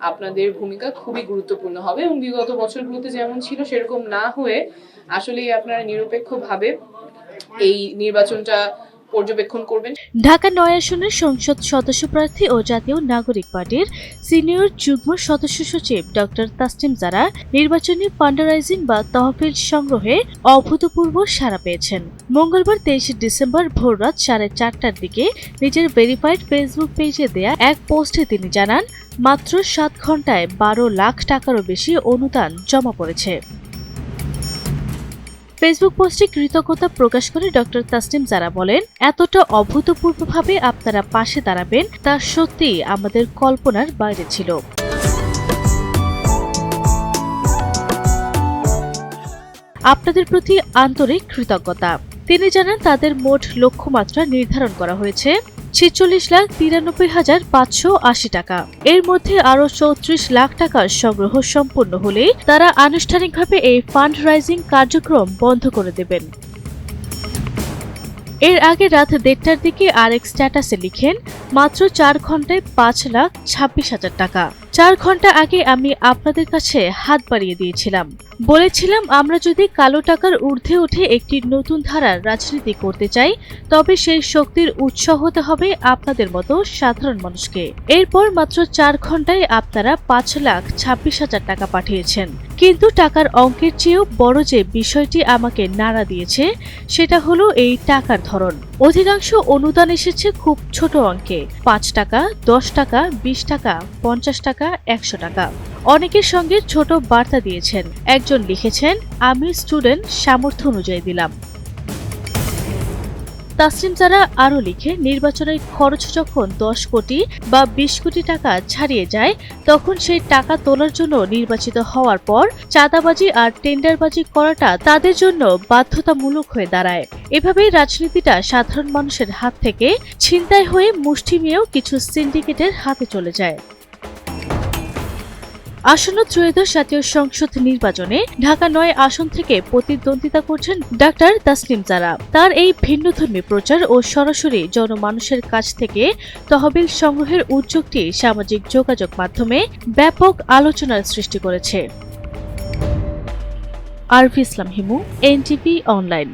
আপনাদের ভূমিকা খুবই গুরুত্বপূর্ণ হবে এবং বিগত বছরগুলোতে যেমন ছিল সেরকম না হয়ে আসলে আপনারা নিরপেক্ষভাবে এই নির্বাচনটা পর্যবেক্ষণ করবেন। ঢাকা-৯ আসনের সংসদ সদস্য প্রার্থী ও জাতীয় নাগরিক পার্টির সিনিয়র যুগ্ম সদস্য সচিব ডক্টর তাসনিম জারা নির্বাচনী ফান্ডারাইজিং বা তহবিল সংগ্রহে অভূতপূর্ব সাড়া পেয়েছেন। মঙ্গলবার 23 ডিসেম্বর ভোররাত 4:30টার দিকে নিজের ভেরিফাইড ফেসবুক পেজে দেয়া এক পোস্টে তিনি জানান, মাত্র 7 ঘন্টায় 12 লাখ টাকারও বেশি অনুদান জমা পড়েছে। ফেসবুক পোস্টে কৃতজ্ঞতা প্রকাশ করে ডক্টর তাসনিম জারা বলেন, এতটা অভূতপূর্বভাবে আপনারা পাশে দাঁড়াবেন তা সত্যিই আমাদের কল্পনার বাইরে ছিল। আপনাদের প্রতি আন্তরিক কৃতজ্ঞতা। তিনি জানান, তাদের মোট লক্ষ্যমাত্রা নির্ধারণ করা হয়েছে 46,93,580 টাকা। এর মধ্যে আরও 34 লাখ টাকার সংগ্রহ সম্পন্ন হলেই তারা আনুষ্ঠানিকভাবে এই ফান্ড রাইজিং কার্যক্রম বন্ধ করে দেবেন। এর আগে রাত 1:30টার দিকে আরেক স্ট্যাটাসে লিখেন, মাত্র 4 ঘন্টায় 5,26,000 টাকা। 4 ঘন্টা আগে আমি আপনাদের কাছে হাত বাড়িয়ে দিয়েছিলাম, বলেছিলাম আমরা যদি কালো টাকার ঊর্ধ্বে উঠে একটি নতুন ধারার রাজনীতি করতে চাই তবে সেই শক্তির উৎস হতে হবে আপনাদের মতো সাধারণ মানুষকে। এরপর মাত্র 4 ঘন্টায় আপনারা 5,26,000 টাকা পাঠিয়েছেন। কিন্তু টাকার অঙ্কের চেয়েও বড় যে বিষয়টি আমাকে নাড়া দিয়েছে সেটা হলো এই টাকার ধরন। অধিকাংশ অনুদান এসেছে খুব ছোট অঙ্কে, 5 টাকা, 10 টাকা, 20 টাকা, 50 টাকা, 100 টাকা। অনেকের সঙ্গে ছোট বার্তা দিয়েছেন। একজন লিখেছেন, আমি স্টুডেন্ট, সামর্থ্য অনুযায়ী দিলাম। তাসনিম জারা আরও লিখে, নির্বাচনের খরচ যখন 10 কোটি বা 20 কোটি টাকা ছাড়িয়ে যায় তখন সেই টাকা তোলার জন্য নির্বাচিত হওয়ার পর চাঁদাবাজি আর টেন্ডারবাজি করাটা তাদের জন্য বাধ্যতামূলক হয়ে দাঁড়ায়। এভাবেই রাজনীতিটা সাধারণ মানুষের হাত থেকে ছিনতাই হয়ে মুষ্টিমেয় কিছু সিন্ডিকেটের হাতে চলে যায়। আসন্ন ত্রয়োদশ জাতীয় সংসদ নির্বাচনে ঢাকা-৯ আসন থেকে প্রতিদ্বন্দ্বিতা করছেন ডাক্তার তাসনিম জারা। তার এই ভিন্নধর্মী প্রচার ও সরাসরি জনমানুষের কাছ থেকে তহবিল সংগ্রহের উদ্যোগটি সামাজিক যোগাযোগ মাধ্যমে ব্যাপক আলোচনার সৃষ্টি করেছে। আরভি ইসলাম হিমু, এনটিভি অনলাইন।